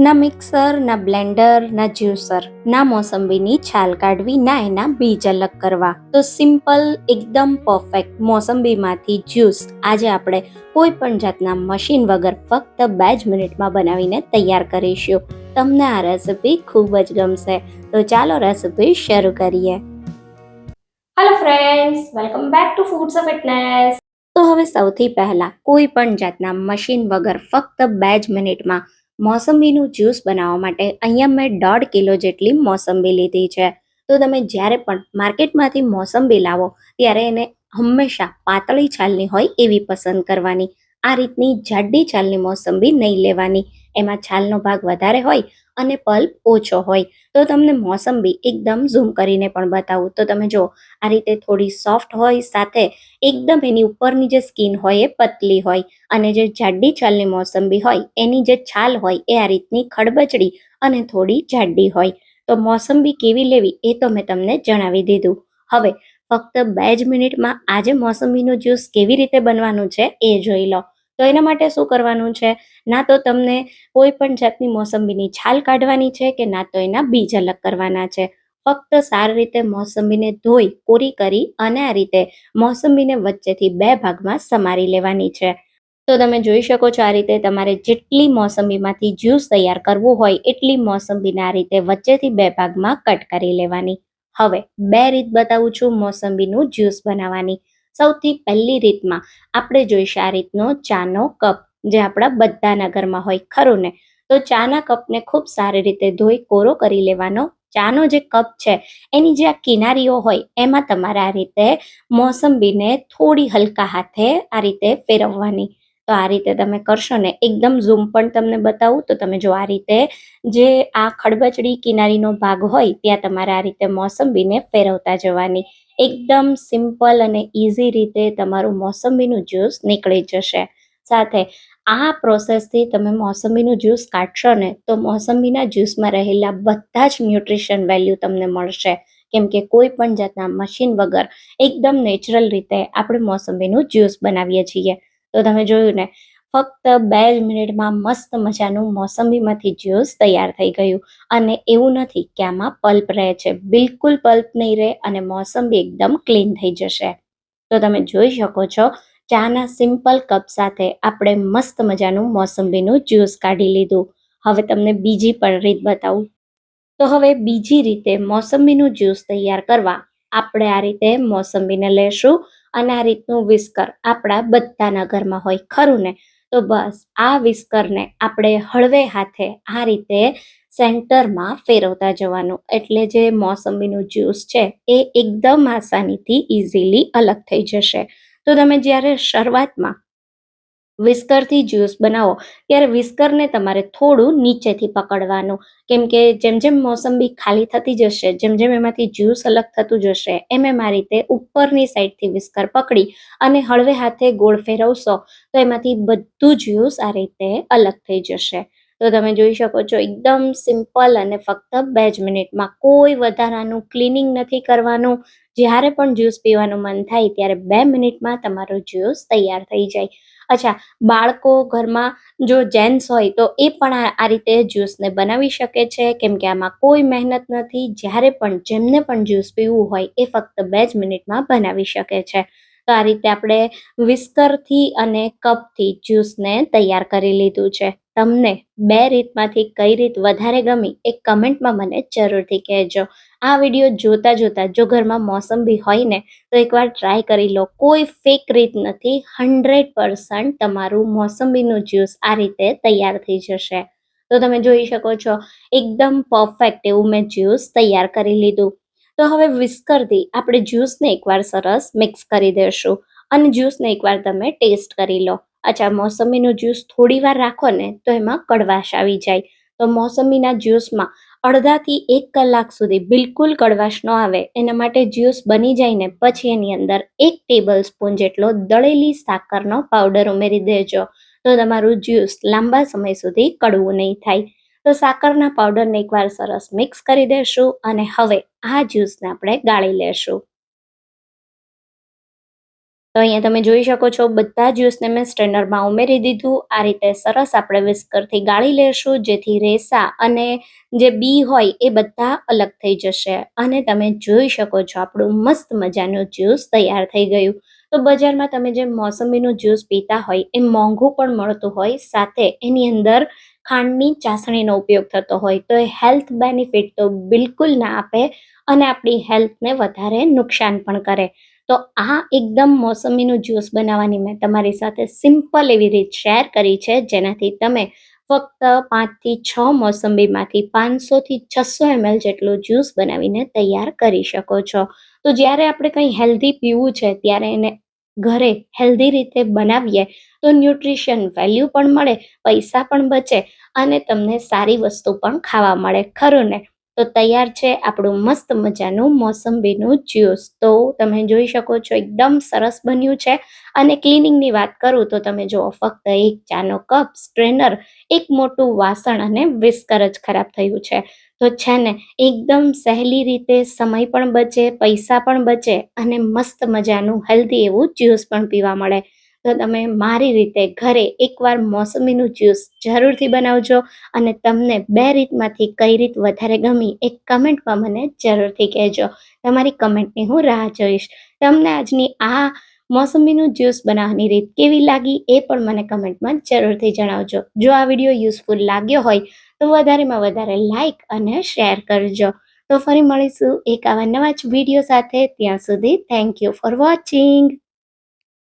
ના મિક્સર, ના બ્લેન્ડર, ના જ્યુસર, ના મોસંબીની છાલ કાઢવી, ના એના બીજ અલગ કરવા. તો સિમ્પલ, એકદમ પરફેક્ટ મોસંબીમાંથી જ્યુસ આજે આપણે કોઈ પણ જાતના મશીન વગર ફક્ત 2 જ મિનિટમાં બનાવીને તૈયાર કરીશું. તમને આ રેસિપી ખૂબ જ ગમશે. તો ચાલો રેસિપી શરૂ કરીએ. Hello friends, welcome back to foods of fitness. તો હવે સૌથી પહેલા કોઈ પણ જાતના મશીન વગર ફક્ત 2 જ મિનિટમાં મોસંબીનું જ્યુસ બનાવવા માટે અહીંયા મેં 1.5 કિલો જેટલી મોસંબી લીધી છે. તો તમે જ્યારે પણ માર્કેટમાંથી મોસંબી લાવો ત્યારે એને હંમેશા પાતળી છાલની હોય એવી પસંદ કરવાની. આ રીતની જાડી છાલની મોસંબી નહીં લેવાની. એમાં છાલનો ભાગ વધારે હોય અને પલ્પ ઓછો હોય. તો તમને મોસંબી એકદમ ઝૂમ કરીને પણ બતાવું તો તમે જો આ રીતે થોડી સોફ્ટ હોય, સાથે એકદમ એની ઉપરની જે સ્કિન હોય એ પતલી હોય, અને જે જાડી છાલની મોસંબી હોય એની જે છાલ હોય એ આ રીતની ખડબચડી અને થોડી જાડી હોય. તો મોસંબી કેવી લેવી એ તો મેં તમને જણાવી દીધું. હવે ફક્ત 2 જ મિનિટમાં આજે મોસંબીનું જ્યુસ કેવી રીતે બનવાનું છે એ જોઈ લો. તો એના માટે શું કરવાનું છે, ના તો તમને કોઈ પણ જાતની મોસંબીની છાલ કાઢવાની છે કે ના તો એના બીજ અલગ કરવાના છે. ફક્ત સારી રીતે મોસંબીને ધોઈ કોરી કરી અને આ રીતે મોસંબીને વચ્ચેથી 2 ભાગમાં સમારી લેવાની છે. તો તમે જોઈ શકો છો આ રીતે તમારે જેટલી મોસંબીમાંથી જ્યુસ તૈયાર કરવું હોય એટલી મોસંબીને આ રીતે વચ્ચેથી 2 ભાગમાં કટ કરી લેવાની. હવે 2 રીત બતાવું છું મોસંબીનું જ્યુસ બનાવવાની. સૌથી પહેલી રીતમાં આપણે જોઈશું આ રીતનો ચાનો કપ, જે આપણા બધાના ઘરમાં હોય, ખરું ને? તો ચાના કપને ખૂબ સારી રીતે ધોઈ કોરો કરી લેવાનો. ચાનો જે કપ છે એની જે આ કિનારીઓ હોય એમાં તમારે આ રીતે મોસંબીને થોડી હલકા હાથે આ રીતે ફેરવવાની. તો આ રીતે તમે કરશો ને, એકદમ ઝૂમ પણ તમને બતાવું તો તમે જો આ રીતે જે આ ખડબચડી કિનારીનો ભાગ હોય ત્યાં તમારે આ રીતે મોસંબીને ફેરવતા જવાની. એકદમ સિમ્પલ અને ઇઝી રીતે તમારું મોસંબીનું જ્યુસ નીકળી જશે. સાથે આ પ્રોસેસથી તમે મોસંબીનું જ્યુસ કાઢશો ને તો મોસંબીના જ્યુસમાં રહેલા બધા જ ન્યુટ્રિશન વેલ્યુ તમને મળશે. કેમ કે કોઈ પણ જાતના મશીન વગર એકદમ નેચરલ રીતે આપણે મોસંબીનું જ્યુસ બનાવીએ છીએ. તો તમે જોયું ને, ફક્ત 2 જ મિનિટમાં મસ્ત મજાનું મોસંબીમાંથી જ્યુસ તૈયાર થઈ ગયું. અને એવું નથી કે આમાં પલ્પ રહે છે, બિલકુલ પલ્પ નહીં રહે અને મોસંબી એકદમ ક્લીન થઈ જશે. તો તમે જોઈ શકો છો ચાના સિમ્પલ કપ સાથે આપણે મસ્ત મજાનું મોસંબીનું જ્યુસ કાઢી લીધું. હવે તમને બીજી પણ રીત બતાવું. તો હવે બીજી રીતે મોસંબીનું જ્યુસ તૈયાર કરવા આપણે આ રીતે મોસંબીને લેશું અને આ રીતનું વિસ્કર આપણા બધાના ઘરમાં હોય, ખરું ને? તો બસ આ વિસ્કરને આપણે હળવે હાથે આ રીતે સેન્ટરમાં ફેરવતા જવાનું. એટલે જે મોસંબીનું જ્યુસ છે એ એકદમ આસાનીથી ઇઝીલી અલગ થઈ જશે. તો તમે જ્યારે શરૂઆતમાં વિસ્કરથી જ્યુસ બનાવો ત્યારે વિસ્કરને તમારે થોડું નીચેથી પકડવાનું. કેમ કે જેમ જેમ મોસંબી ખાલી થતી જશે, જેમ જેમ એમાંથી જ્યુસ અલગ થતું જશે, એમ આ રીતે ઉપરની સાઈડથી વિસ્કર પકડી અને હળવે હાથે ગોળ ફેરવશો તો એમાંથી બધું જ્યુસ આ રીતે અલગ થઈ જશે. તો તમે જોઈ શકો છો એકદમ સિમ્પલ અને ફક્ત 2 જ મિનિટમાં, કોઈ વધારાનું ક્લિનિંગ નથી કરવાનું. જ્યારે પણ જ્યુસ પીવાનું મન થાય ત્યારે 2 મિનિટમાં તમારો જ્યુસ તૈયાર થઈ જાય. અચ્છા, બાળકો ઘરમાં જો જેન્ટ્સ હોય તો એ પણ આ રીતે જ્યુસને બનાવી શકે છે, કેમ કે આમાં કોઈ મહેનત નથી. જ્યારે પણ જેમને પણ જ્યુસ પીવું હોય એ ફક્ત 2 જ મિનિટમાં બનાવી શકે છે. તો આ રીતે આપણે વિસ્કરથી અને કપથી જ્યુસને તૈયાર કરી લીધું છે. તમને 2 રીતમાંથી કઈ રીત વધારે ગમી એ કમેન્ટમાં મને જરૂરથી કહેજો. આ વિડીયો જોતા જોતા જો ઘરમાં મોસંબી હોય ને તો એકવાર ટ્રાય કરી લો. કોઈ ફેક રીત નથી, 100% તમારું મોસંબીનું જ્યુસ આ રીતે તૈયાર થઈ જશે. તો તમે જોઈ શકો છો એકદમ પરફેક્ટ એવું મેં જ્યુસ તૈયાર કરી લીધું. તો હવે વિસ્કરથી આપણે જ્યુસને એકવાર સરસ મિક્સ કરી દેશું અને જ્યુસને એકવાર તમે ટેસ્ટ કરી લો. અચ્છા, મોસંબીનું જ્યુસ થોડી વાર રાખો ને તો એમાં કડવાશ આવી જાય. તો મોસંબીના જ્યુસમાં અડધાથી 1 કલાક સુધી બિલકુલ કડવાશ ન આવે એના માટે જ્યુસ બની જાય ને પછી એની અંદર 1 ટેબલ સ્પૂન જેટલો દળેલી સાકરનો પાવડર ઉમેરી દેજો. તો તમારું જ્યુસ લાંબા સમય સુધી કડવું નહીં થાય. તો સાકરના પાવડરને એકવાર સરસ મિક્સ કરી દેશું અને હવે આ જ્યુસને આપણે ગાળી લેશું. તો અહીંયા તમે જોઈ શકો છો બધા જ્યુસને મેં સ્ટ્રેનરમાં ઉમેરી દીધું. આ રીતે સરસ આપણે વિસ્કરથી ગાળી લેશું, જેથી રેસા અને જે બી હોય એ બધા અલગ થઈ જશે. અને તમે જોઈ શકો છો આપણું મસ્ત મજાનું જ્યુસ તૈયાર થઈ ગયું. તો બજારમાં તમે જે મોસંબીનું જ્યુસ પીતા હોય એ મોંઘું પણ મળતું હોય, સાથે એની અંદર ખાંડની ચાસણીનો ઉપયોગ થતો હોય, તો એ હેલ્થ બેનિફિટ તો બિલકુલ ના આપે અને આપણી હેલ્થને વધારે નુકસાન પણ કરે. તો આ એકદમ મોસંબીનું જ્યુસ બનાવવાની મેં તમારી સાથે સિમ્પલ એવી રીત શેર કરી છે, જેનાથી તમે ફક્ત 5 થી 6 મોસંબીમાંથી 500 થી 600 ml જેટલું જ્યુસ બનાવીને તૈયાર કરી શકો છો. તો જ્યારે આપણે કંઈ હેલ્ધી પીવું છે ત્યારે એને ઘરે હેલ્ધી રીતે બનાવીએ તો ન્યુટ્રિશન વેલ્યુ પણ મળે, પૈસા પણ બચે અને તમને સારી વસ્તુ પણ ખાવા મળે. ખરું ને? તો તૈયાર છે આપણું મસ્ત મજાનું મોસંબીનું જ્યુસ. તો તમે જોઈ શકો છો એકદમ સરસ બન્યું છે. અને ક્લિનિંગની વાત કરું તો તમે જુઓ, ફક્ત એક ચાનો કપ, સ્ટ્રેનર, એક મોટું વાસણ અને વિસ્કર જ ખરાબ થયું છે. તો છે ને, એકદમ સહેલી રીતે સમય પણ બચે, પૈસા પણ બચે અને મસ્ત મજાનું હેલ્ધી એવું જ્યુસ પણ પીવા મળે. તો તમે મારી રીતે ઘરે એકવાર મોસંબીનું જ્યુસ જરૂરથી બનાવજો અને તમને 2 રીતમાંથી કઈ રીત વધારે ગમી એ કમેન્ટમાં મને જરૂરથી કહેજો. તમારી કમેન્ટની હું રાહ જોઈશ. તમને આજની આ મોસંબીનું જ્યુસ બનાવવાની રીત કેવી લાગી એ પણ મને કમેન્ટમાં જરૂરથી જણાવજો. જો આ વિડીયો યુઝફુલ લાગ્યો હોય તો વધારેમાં વધારે લાઈક અને શેર કરજો. તો ફરી મળીશું એક આવા નવા જ વિડીયો સાથે. ત્યાં સુધી થેન્ક યુ ફોર વોચિંગ.